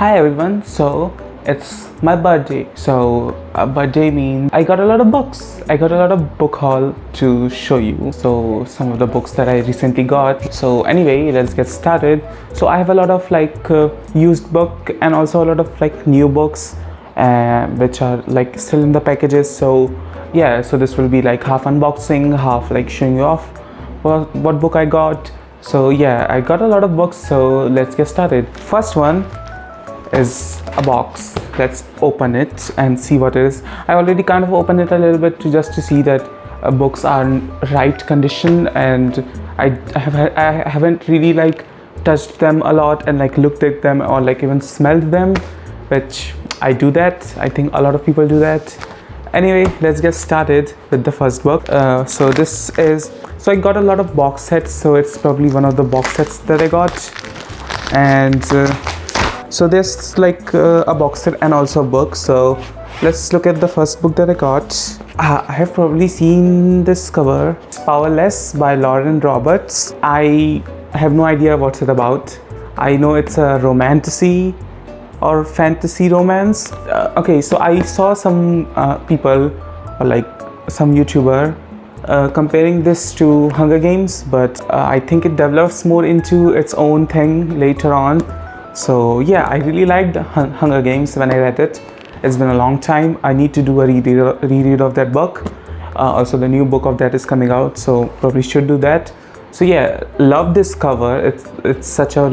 Hi everyone, so it's my birthday. So birthday means I got a lot of books. I got a lot of book haul to show you. So some of the books that I recently got. So anyway, let's get started. So I have a lot of used book and also a lot of new books which are like still in the packages. So yeah, so this will be like half unboxing, half like showing you off what book I got. So yeah, I got a lot of books, so let's get started. First one is a box. Let's open it and see what it is. I already kind of opened it a little bit just to see that books are in right condition, and I haven't really touched them a lot and looked at them or even smelled them, which I do that. I think a lot of people do that. Anyway, let's get started with the first book. So I got a lot of box sets, so it's probably one of the box sets that I got. And so there's a box set and also a book. So let's look at the first book that I got. I have probably seen this cover. It's Powerless by Lauren Roberts. I have no idea what's it about. I know it's a romantasy or fantasy romance. Okay, so I saw some people or some YouTuber comparing this to Hunger Games, but I think it develops more into its own thing later on. So yeah, I really liked Hunger Games when I read it. It's been a long time. I need to do a reread of that book. Also the new book of that is coming out, so probably should do that. So yeah, love this cover. It's such a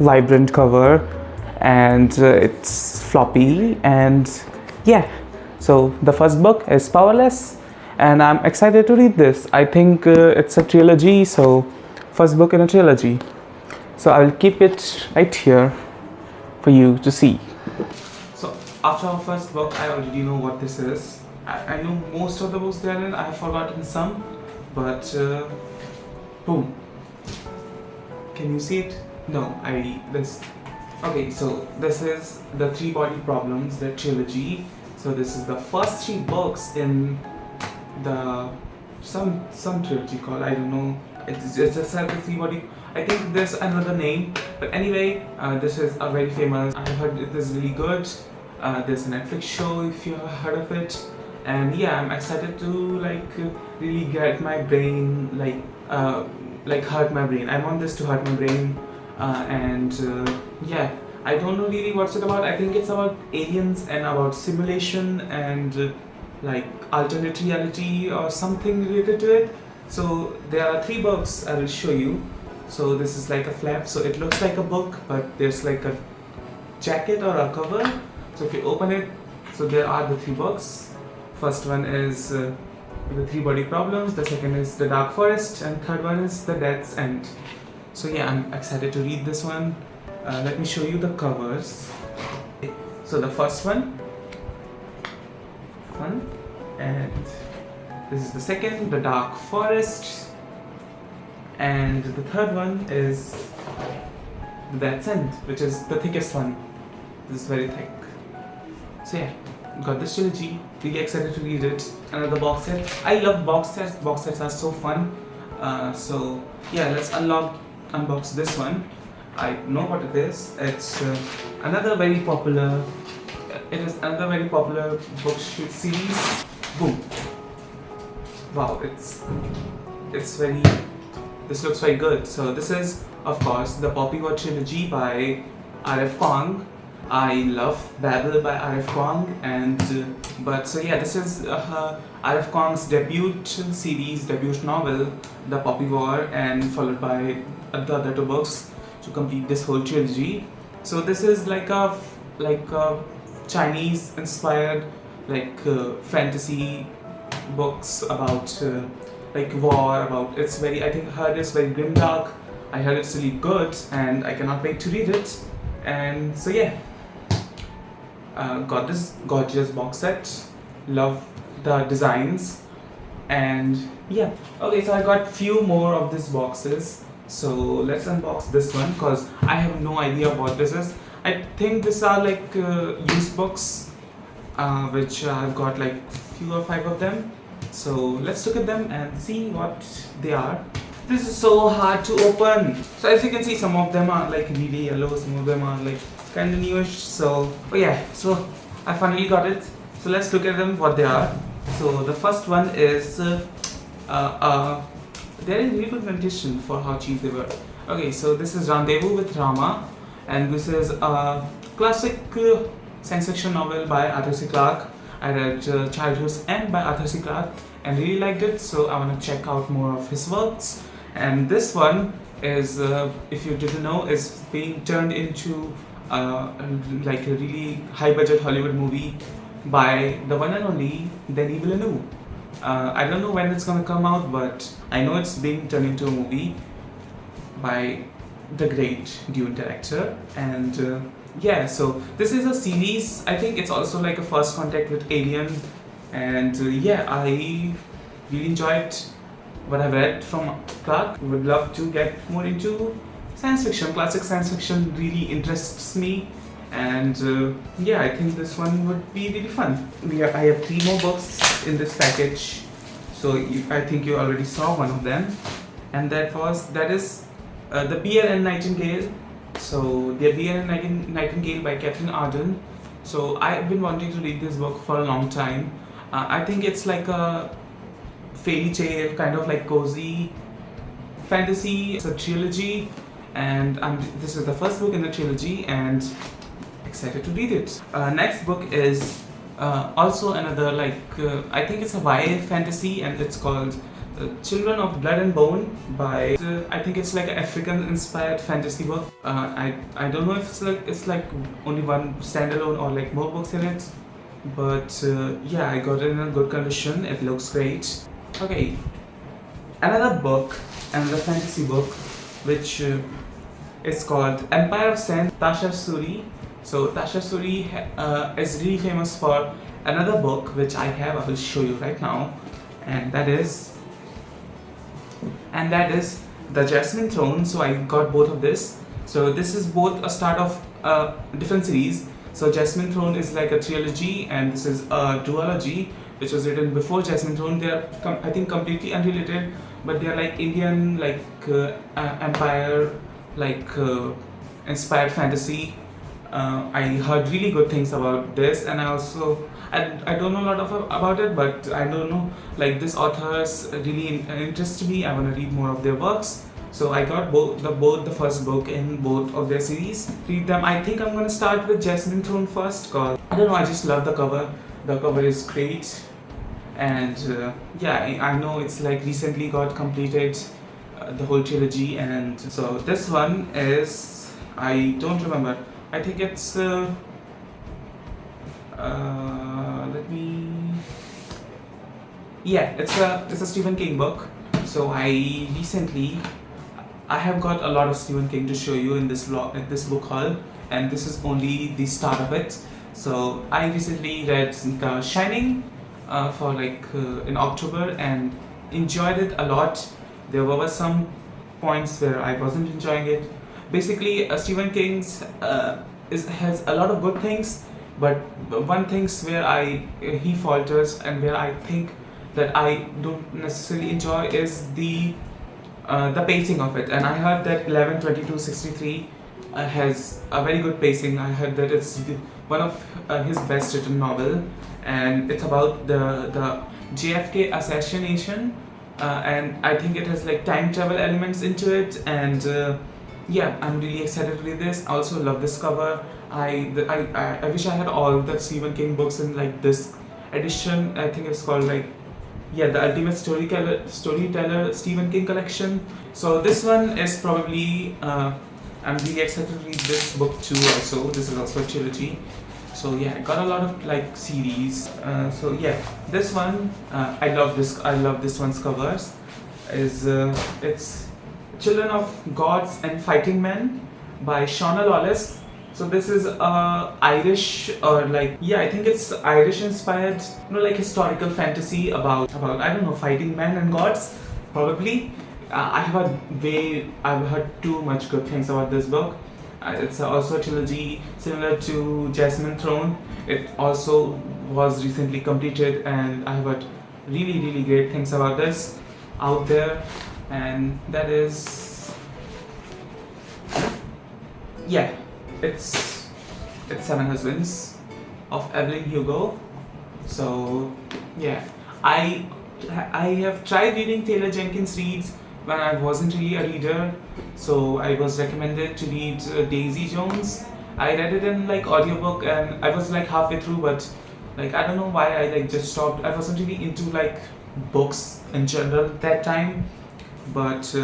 vibrant cover, and it's floppy, and yeah. So the first book is Powerless, and I'm excited to read this. I think it's a trilogy, so first book in a trilogy. So I'll keep it right here for you to see. So after our first book, I already know what this is. I know most of the books therein. I have forgotten some, but boom. Can you see it? No, Okay, so this is the Three Body Problems, the trilogy. So this is the first three books in the some trilogy called, I don't know. It's just the Three Body. I think there's another name, but anyway, this is a very famous. I heard it is really good. There's a Netflix show if you have heard of it, and yeah, I'm excited to really get my brain hurt my brain. I want this to hurt my brain, and yeah, I don't know really what's it about. I think it's about aliens and about simulation and alternate reality or something related to it. So there are three books I will show you. So this is like a flap, so it looks like a book, but there's like a jacket or a cover. So if you open it, so there are the three books. First one is the Three Body Problems, the second is The Dark Forest, and third one is The Death's End. So yeah, I'm excited to read this one. Let me show you the covers. So the first one, and this is the second, The Dark Forest. And the third one is The Death's End, which is the thickest one. This is very thick. So yeah, got this trilogy. Really excited to read it. Another box set. I love box sets. Box sets are so fun. So yeah, let's unbox this one. I know what it is. It's another very popular. It is another very popular book series. Boom! Wow, it's very. This looks very good. So this is, of course, the Poppy War trilogy by R.F. Kuang. I love Babel by R.F. Kuang, and so yeah, this is R.F. Kuang's debut series, debut novel, The Poppy War, and followed by the other two books to complete this whole trilogy. So this is like a Chinese-inspired fantasy books about war. About it's very. I heard it's very grimdark. I heard it's really good, and I cannot wait to read it. And so yeah, got this gorgeous box set. Love the designs, and yeah. Okay, so I got few more of these boxes. So let's unbox this one because I have no idea what this is. I think these are used books, which I've got few or five of them. So let's look at them and see what they are. This is so hard to open. So as you can see, some of them are really yellow, some of them are kind of newish. So, oh yeah, so I finally got it. So let's look at them, what they are. So the first one is they're in really good condition for how cheap they were. Okay, so this is Rendezvous with Rama, and this is a classic science fiction novel by Arthur C. Clarke. I read Childhood's End by Arthur C. Clarke and really liked it, so I want to check out more of his works. And this one is, if you didn't know, is being turned into like a really high-budget Hollywood movie by the one and only Denis Villeneuve. I don't know when it's gonna come out, but I know it's being turned into a movie by the great Dune director. And yeah, so this is a series. I think it's also like a first contact with Alien, and yeah, I really enjoyed what I've read from Clarke. Would love to get more into science fiction. Classic science fiction really interests me, and yeah, I think this one would be really fun. I have 3 more books in this package, so I think you already saw one of them, and that is The Bear and Nightingale. So The Bear and Nightingale by Catherine Arden. So I've been wanting to read this book for a long time. I think it's like a fairy tale, kind of like cozy fantasy. It's a trilogy, and this is the first book in the trilogy, and excited to read it. Next book is also another I think it's a YA fantasy, and it's called Children of Blood and Bone by I think it's like an African inspired fantasy book. I don't know if it's like only one standalone or like more books in it, but yeah, I got it in a good condition. It looks great. Okay, another fantasy book, which is called Empire of Sen, Tasha Suri. So Tasha Suri is really famous for another book which I will show you right now, and that is The Jasmine Throne. So I got both of this. So this is both a start of a different series. So Jasmine Throne is like a trilogy, and this is a duology which was written before Jasmine Throne. They are I think completely unrelated, but they are like Indian empire inspired fantasy. I heard really good things about this, and I don't know a lot about it, but I don't know, like, this authors really interest me. I want to read more of their works, so I got both the first book in both of their series. Read them. I think I'm gonna start with Jasmine Throne first, cause I don't know, I just love the cover. The cover is great, and yeah, I know it's like recently got completed, the whole trilogy, and so this one is, I don't remember. I think it's it's a Stephen King book. So I have got a lot of Stephen King to show you in this book haul, and this is only the start of it. So I recently read Shining for in October, and enjoyed it a lot. There were some points where I wasn't enjoying it. Basically, Stephen King's has a lot of good things, but one things where he falters, and where I think that I don't necessarily enjoy, is the pacing of it. And I heard that 11/22/63 has a very good pacing. I heard that it's one of his best written novel, and it's about the JFK assassination, and I think it has like time travel elements into it, and yeah, I'm really excited to read this. I also love this cover. I wish I had all the Stephen King books in like this edition. I think it's called the Ultimate Storyteller Stephen King collection. So this one is probably I'm really excited to read this book too. Also, this is also a trilogy. So yeah, I got a lot of series. So yeah, this one I love this. I love this one's covers. It's Children of Gods and Fighting Men by Shauna Lawless. So this is Irish, or I think it's Irish inspired, historical fantasy about I don't know, fighting men and gods, probably. I've heard too much good things about this book. It's also a trilogy similar to Jasmine Throne. It also was recently completed, and I've heard really, really great things about this out there. And that is, yeah, it's It's Seven Husbands of Evelyn Hugo. So yeah, I I have tried reading Taylor Jenkins Reid's when I wasn't really a reader. So I was recommended to read Daisy Jones. I read it in like audiobook and I was like halfway through, but like I don't know why I like just stopped. I wasn't really into like books in general that time. But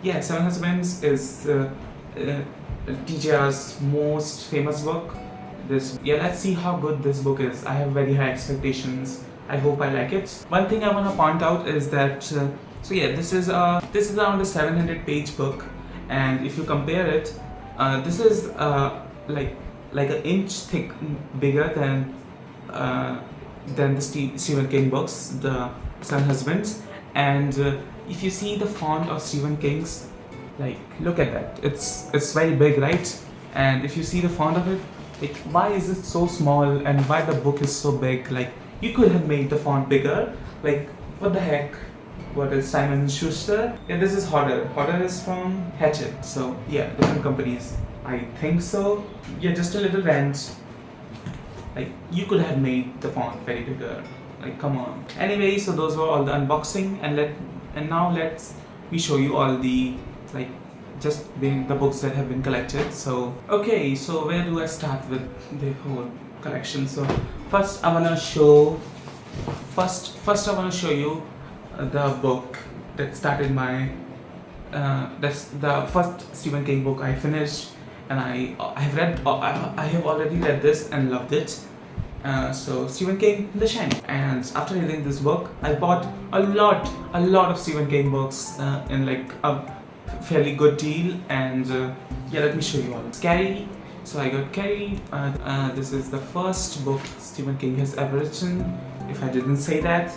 yeah, Seven Husbands is uh, TJR's most famous book. This yeah, let's see how good this book is. I have very high expectations. I hope I like it. One thing I want to point out is that so yeah, this is around a 700-page book, and if you compare it, this is like an inch thick, bigger uh, than the Stephen King books, the Seven Husbands, and if you see the font of Stephen King's, like look at that, it's very big, right? And if you see the font of it, like why is it so small and why the book is so big? Like you could have made the font bigger. Like what the heck? What is Simon Schuster? Yeah, this is Hodder. Hodder is from Hatchet. So yeah, different companies. I think so. Yeah, just a little rant. Like you could have made the font very bigger. Like come on. Anyway, so those were all the unboxing, and now let's we show you all the like just the books that have been collected. So okay, so where do I start with the whole collection? So first I wanna show you the book that started my that's the first Stephen King book I finished, and I have already read this and loved it. So Stephen King, The Shining. And after reading this book, I bought a lot of Stephen King books in like a fairly good deal. And yeah, let me show you all. It's Carrie. So I got Carrie. This is the first book Stephen King has ever written, if I didn't say that.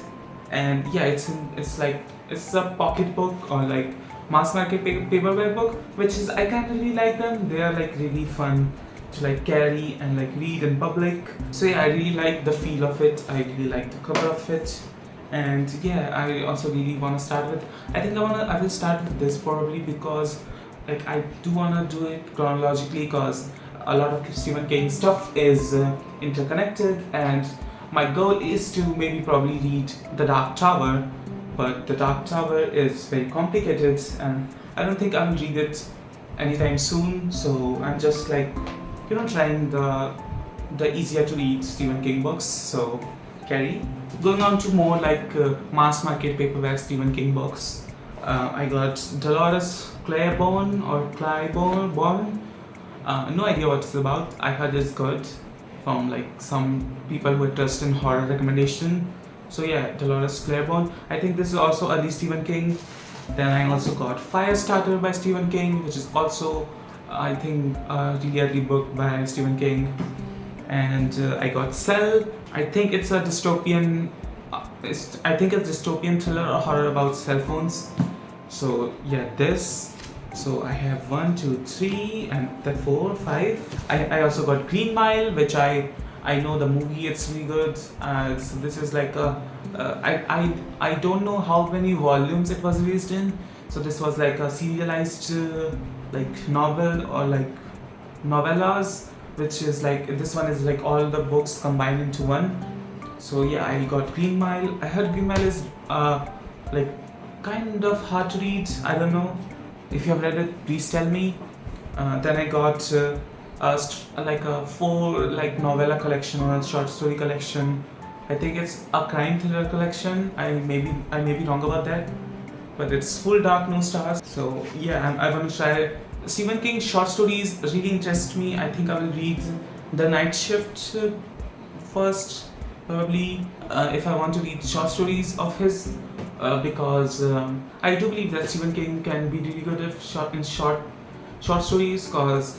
And yeah, it's a pocket book or like mass market paperback book, which is I kind of really like them. They are like really fun to like carry and like read in public. So yeah, I really like the feel of it. I really like the cover of it. And yeah, I also really want to start with, I will start with this probably because like I do want to do it chronologically, because a lot of Stephen King stuff is interconnected, and my goal is to maybe probably read The Dark Tower, but The Dark Tower is very complicated and I don't think I will read it anytime soon. So I'm just like, you know, trying the easier to read Stephen King books. So Carrie. Going on to more like mass market paperback Stephen King books. I got Dolores Claiborne or Claiborne. No idea what it's about. I heard it's good from like some people who are interested in horror recommendation. So yeah, Dolores Claiborne. I think this is also early Stephen King. Then I also got Firestarter by Stephen King, which is also I think a really early book by Stephen King. And I got Cell. I think it's a dystopian. I think it's dystopian thriller or horror about cell phones. So yeah, this. So I have 1, 2, 3, and then 4, 5. I also got Green Mile, which I know the movie. It's really good. So this is like a I don't know how many volumes it was released in. So this was like a serialized like novel or like novellas, which is like this one is like all the books combined into one. So yeah, I got Green Mile. I heard Green Mile is like kind of hard to read. I don't know. If you have read it, please tell me. Then I got like a 4 like novella collection or a short story collection. I think it's a crime thriller collection. I may be wrong about that, but it's Full Dark No Stars. So yeah, I want to try. Stephen King's short stories really interest me. I think I will read The Night Shift first, probably, if I want to read short stories of his. Because I do believe that Stephen King can be really good at short stories, because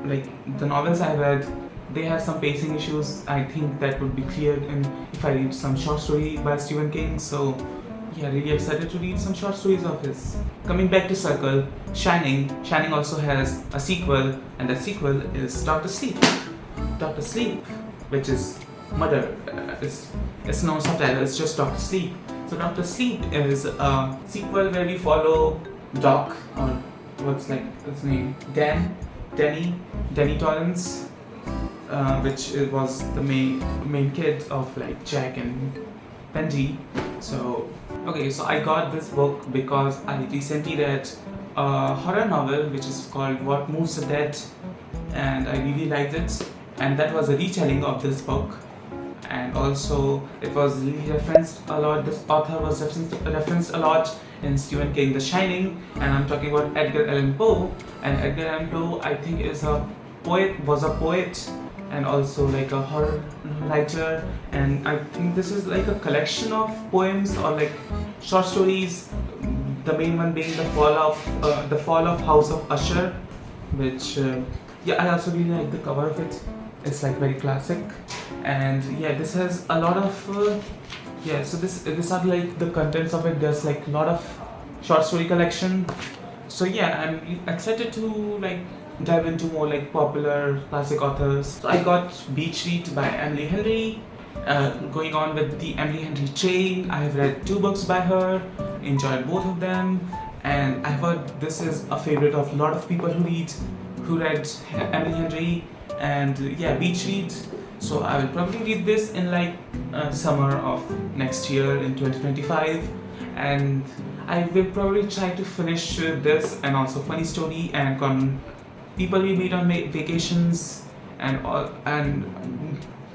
like the novels I read, they have some pacing issues. I think that would be cleared in if I read some short story by Stephen King. So yeah, really excited to read some short stories of his. Coming back to Circle, Shining also has a sequel, and the sequel is Dr. Sleep. Dr. Sleep, which is murder. It's no subtitle, it's just Dr. Sleep. So Dr. Sleep is a sequel where we follow Doc, or what's like his name, Danny Torrance. which it was the main kid of like Jack and Benji. So okay, so I got this book because I recently read a horror novel which is called What Moves the Dead, and I really liked it. And that was a retelling of this book, and also it was really referenced a lot. This author was referenced a lot in Stephen King The Shining, and I'm talking about Edgar Allan Poe. And Edgar Allan Poe, I think, was a poet and also like a horror writer, and I think this is like a collection of poems or like short stories. The main one being the Fall of House of Usher, which yeah, I also really like the cover of it. It's like very classic, and yeah, this has a lot of yeah. So these are like the contents of it. There's like a lot of short story collection. So yeah, I'm excited to like dive into more like popular classic authors. So I got Beach Read by Emily Henry. Going on with the Emily Henry chain, I have read 2 books by her, enjoyed both of them, and I heard this is a favorite of a lot of people who read Emily Henry. And yeah, Beach Read. So I will probably read this in like summer of next year in 2025, and I will probably try to finish this and also Funny Story and People We Meet on Vacations and all, and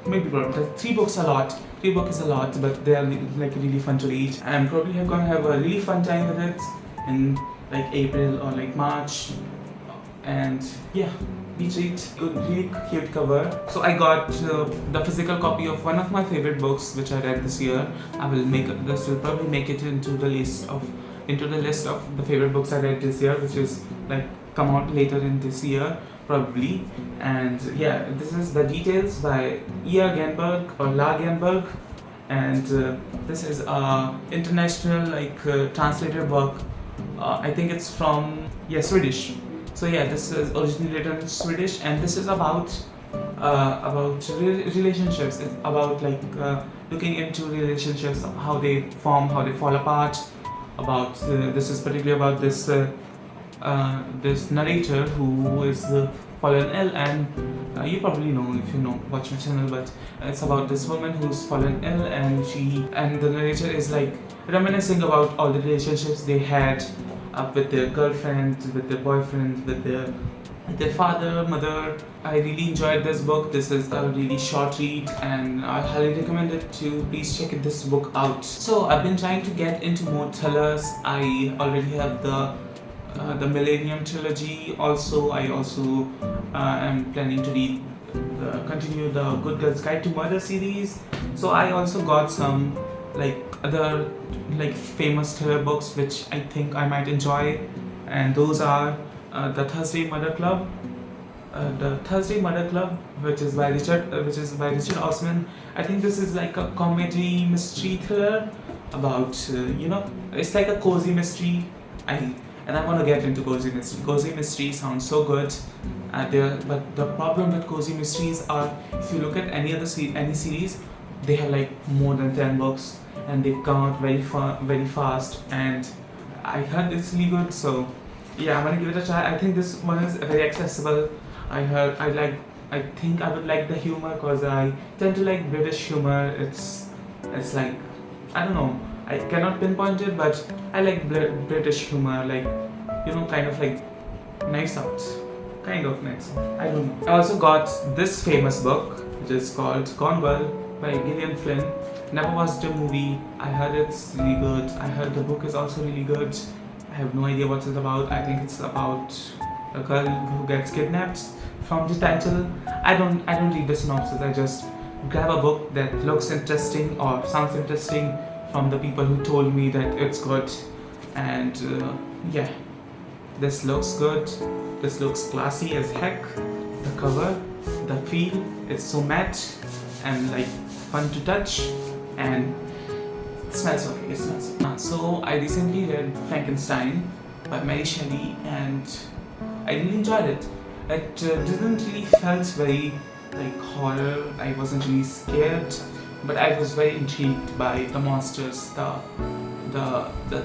maybe the 3 books a lot. 3 books is a lot, but they are like really fun to read. I'm probably gonna have a really fun time with it in like April or like March. And yeah, Beach Read, good, really cute cover. So I got the physical copy of one of my favorite books which I read this year. This will probably make it into the list of the favorite books I read this year, which is like come out later in this year probably. And yeah, this is The Details by Ia Genberg or La Genberg, and this is a international like translated work. I think it's from Swedish. So yeah, this is originally written in Swedish, and this is about relationships. It's about like looking into relationships, how they form, how they fall apart. This is particularly about this narrator who is fallen ill, and you probably know if you watch my channel, but it's about this woman who's fallen ill, and the narrator is like reminiscing about all the relationships they had with their girlfriend, with their boyfriend, with their father, mother. I really enjoyed this book. This is a really short read, and I highly recommend it to please check this book out. So I've been trying to get into more thrillers. I already have the Millennium trilogy. I also am planning to continue the Good Girls Guide to Murder series. So I also got some like other like famous thriller books which I think I might enjoy, and those are the Thursday Murder Club, which is by Richard Osman. I think this is like a comedy mystery thriller about it's like a cozy mystery. I want to get into cozy mystery. Cozy mystery sounds so good. But the problem with cozy mysteries are, if you look at any series, they have like more than 10 books, and they come out very fast. And I heard it's really good, so yeah, I'm gonna give it a try. I think this one is very accessible. I think I would like the humor, because I tend to like British humor. It's like, I don't know, I cannot pinpoint it, but I like British humor, like kind of like Knives Out, I don't know. I also got this famous book, which is called Gone Girl by Gillian Flynn. Never watched the movie. I heard it's really good. I heard the book is also really good. I have no idea what it's about. I think it's about a girl who gets kidnapped. From the title, I don't read the synopsis. I just grab a book that looks interesting or sounds interesting from the people who told me that it's good. And yeah, this looks good. This looks classy as heck. The cover, the feel, it's so matte and like fun to touch, and it smells okay. It smells okay. So I recently read Frankenstein by Mary Shelley, and I really enjoyed it. It didn't really felt very like horror. I wasn't really scared, but I was very intrigued by the monsters, the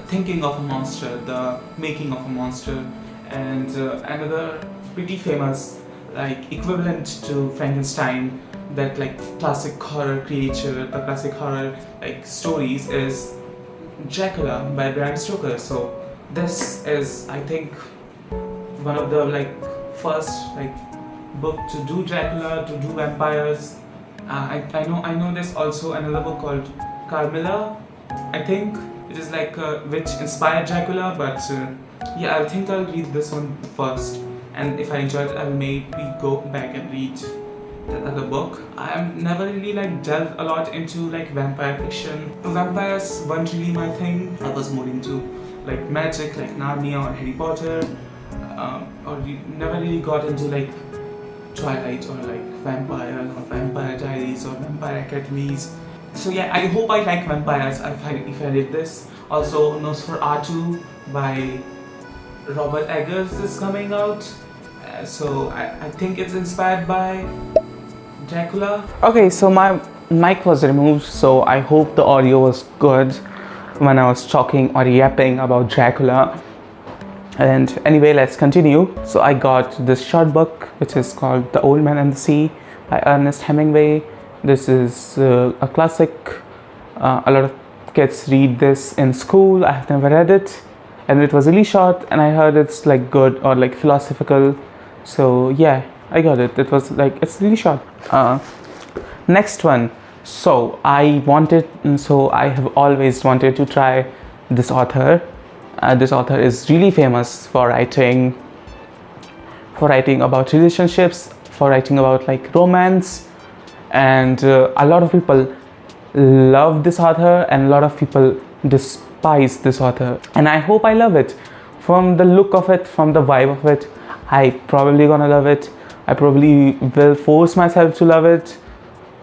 thinking of a monster, the making of a monster. And another pretty famous like equivalent to Frankenstein, that like classic horror creature, the classic horror like stories, is Dracula by Bram Stoker. So this is, I think, one of the like first like book to do Dracula, to do vampires. I know there's also another book called Carmilla, I think. It is like which inspired Dracula, but yeah, I think I'll read this one first, and if I enjoy it, I'll maybe go back and read the other book. I've never really like delved a lot into like vampire fiction. Vampires weren't really my thing. I was more into like magic, like Narnia or Harry Potter, never really got into like Twilight or like Vampire or Vampire Diaries or Vampire Academies. So yeah, I hope I like vampires if I read this. Also, Nosferatu by Robert Eggers is coming out. So I think it's inspired by Dracula. Okay, so my mic was removed, so I hope the audio was good when I was talking or yapping about Dracula. And anyway, let's continue. So I got this short book which is called The Old Man and the Sea by Ernest Hemingway. This is a classic. A lot of kids read this in school. I have never read it, and it was really short, and I heard it's like good or like philosophical. So yeah, I got it. It was like, it's really short. Next one. So I have always wanted to try this author. This author is really famous for writing about relationships, for writing about like romance, and a lot of people love this author and a lot of people despise this author, and I hope I love it. From the look of it, from the vibe of it, I probably gonna love it. I probably will force myself to love it.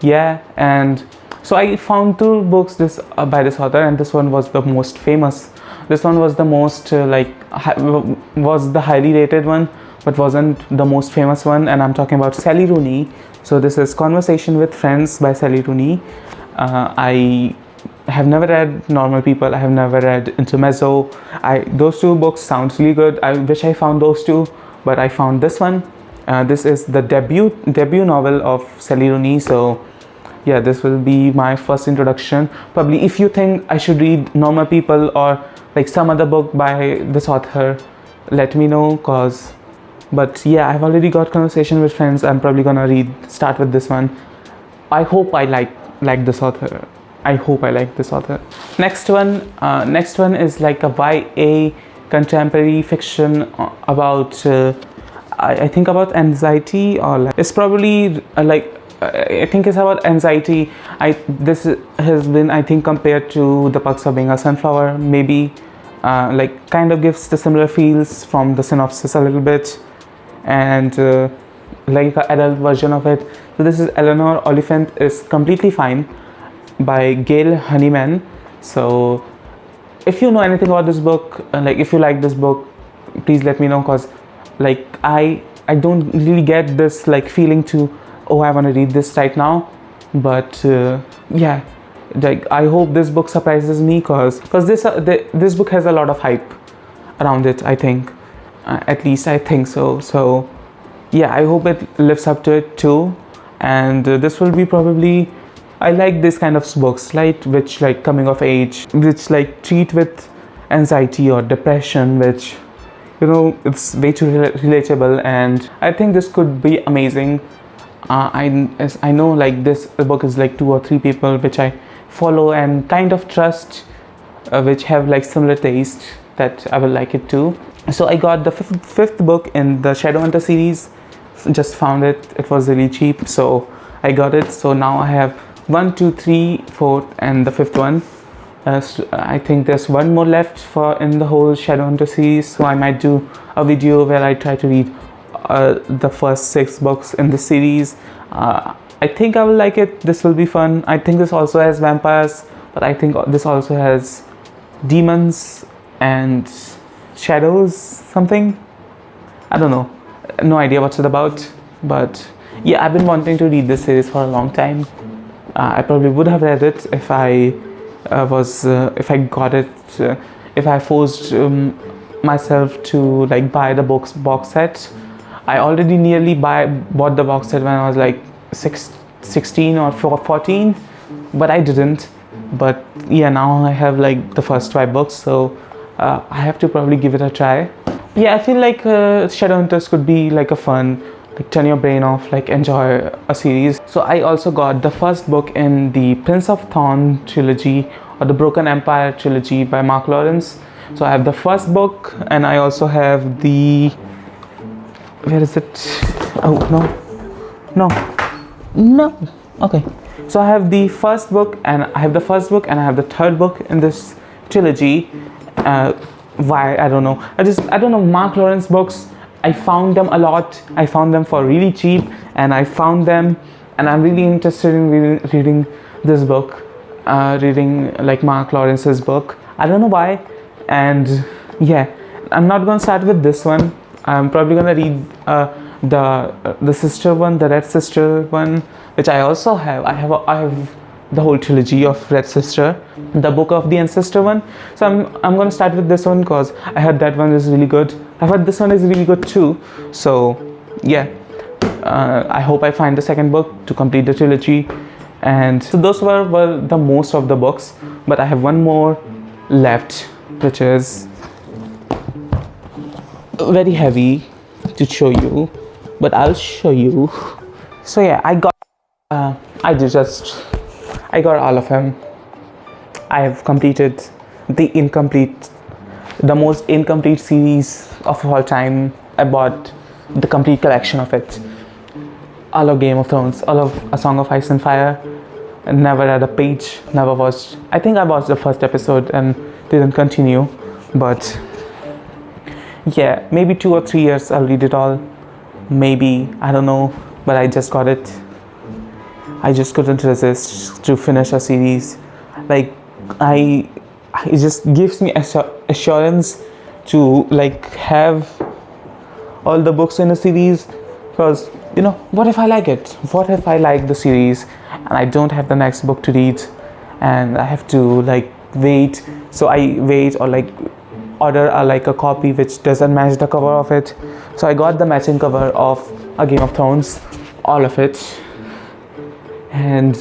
Yeah. And so I found two books by this author, and this one was the most famous. This one was the most was the highly rated one, but wasn't the most famous one, and I'm talking about Sally Rooney. So this is Conversation with Friends by Sally Rooney. I have never read Normal People. I have never read Intermezzo. Those two books sound really good. I wish I found those two, but I found this one. This is the debut novel of Sally Rooney. So yeah, this will be my first introduction. Probably if you think I should read Normal People or like some other book by this author, let me know, but yeah, I've already got Conversation with Friends. I'm probably gonna start with this one. I hope I like this author. I hope I like this author. Next one is like a YA contemporary fiction about I think about anxiety, or like it's probably I think it's about anxiety. This has been, I think, compared to The Perks of Being a Sunflower, maybe. Like kind of gives the similar feels from the synopsis a little bit, and like an adult version of it. So this is Eleanor Oliphant is Completely Fine by Gail Honeyman. So if you know anything about this book, like if you like this book, please let me know, because like I don't really get this like feeling to, oh, I want to read this right now. But yeah, like I hope this book surprises me, because this book has a lot of hype around it, I think. At least I think so. So yeah, I hope it lives up to it too. And this will be probably, I like this kind of books, like which like coming of age, which like treat with anxiety or depression, which, you know, it's way too relatable, and I think this could be amazing. I know like this book is like 2 or 3 people which I follow and kind of trust, which have like similar taste, that I will like it too. So I got the fifth book in the Shadowhunter series. Just found it. It was really cheap, so I got it. So now I have 1, 2, 3, 4, and the 5th one. So I think there's one more left in the whole Shadowhunter series. So I might do a video where I try to read the first 6 books in the series. I think I will like it. This will be fun. I think this also has vampires, but I think this also has demons and shadows, something. I don't know. No idea what's it about. But yeah, I've been wanting to read this series for a long time. I probably would have read it if I if I got it, if I forced myself to like buy the box set. I already nearly bought the box set when I was like 16 or 14, but I didn't. But yeah, now I have like the first 5 books, so I have to probably give it a try. Yeah, I feel like Shadowhunters could be like a fun, like turn your brain off, like enjoy a series. So I also got the first book in the Prince of Thorn trilogy, or the Broken Empire trilogy by Mark Lawrence. So I have the first book, and I also have the, where is it? Oh no. Okay, so I have the first book, and I have the third book in this trilogy. Why, I don't know. I don't know. Mark Lawrence books, I found them a lot. I found them for really cheap, and I found them, and I'm really interested in reading this book, reading like Mark Lawrence's book. I don't know why. And yeah, I'm not gonna start with this one. I'm probably gonna read the sister one, the Red Sister one, which I also have. I have the whole trilogy of Red Sister, the Book of the Ancestor one. So I'm gonna start with this one because I heard that one is really good. I heard this one is really good too. So yeah, I hope I find the second book to complete the trilogy. And so those were the most of the books, but I have one more left, which is very heavy to show you, but I'll show you. So yeah, I got all of them. I have completed the most incomplete series of all time. I bought the complete collection of it. All of Game of Thrones, all of A Song of Ice and Fire. And never read a page, never watched. I think I watched the first episode and didn't continue, but yeah, maybe 2 or 3 years I'll read it all. Maybe, I don't know, but I just got it. I just couldn't resist to finish a series. Like, it just gives me assurance to like have all the books in a series, because you know, what if I like it? What if I like the series and I don't have the next book to read, and I have to like wait? So I wait, or like order a copy which doesn't match the cover of it. So I got the matching cover of A Game of Thrones, all of it, and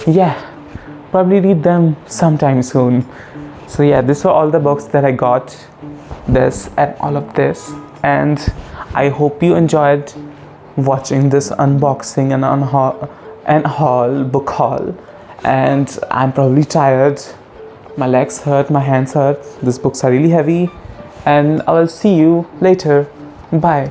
yeah, probably read them sometime soon. So yeah, these were all the books that I got, this and all of this, and I hope you enjoyed watching this unboxing and book haul. And I'm probably tired. My legs hurt, my hands hurt. These books are really heavy, and I will see you later. Bye.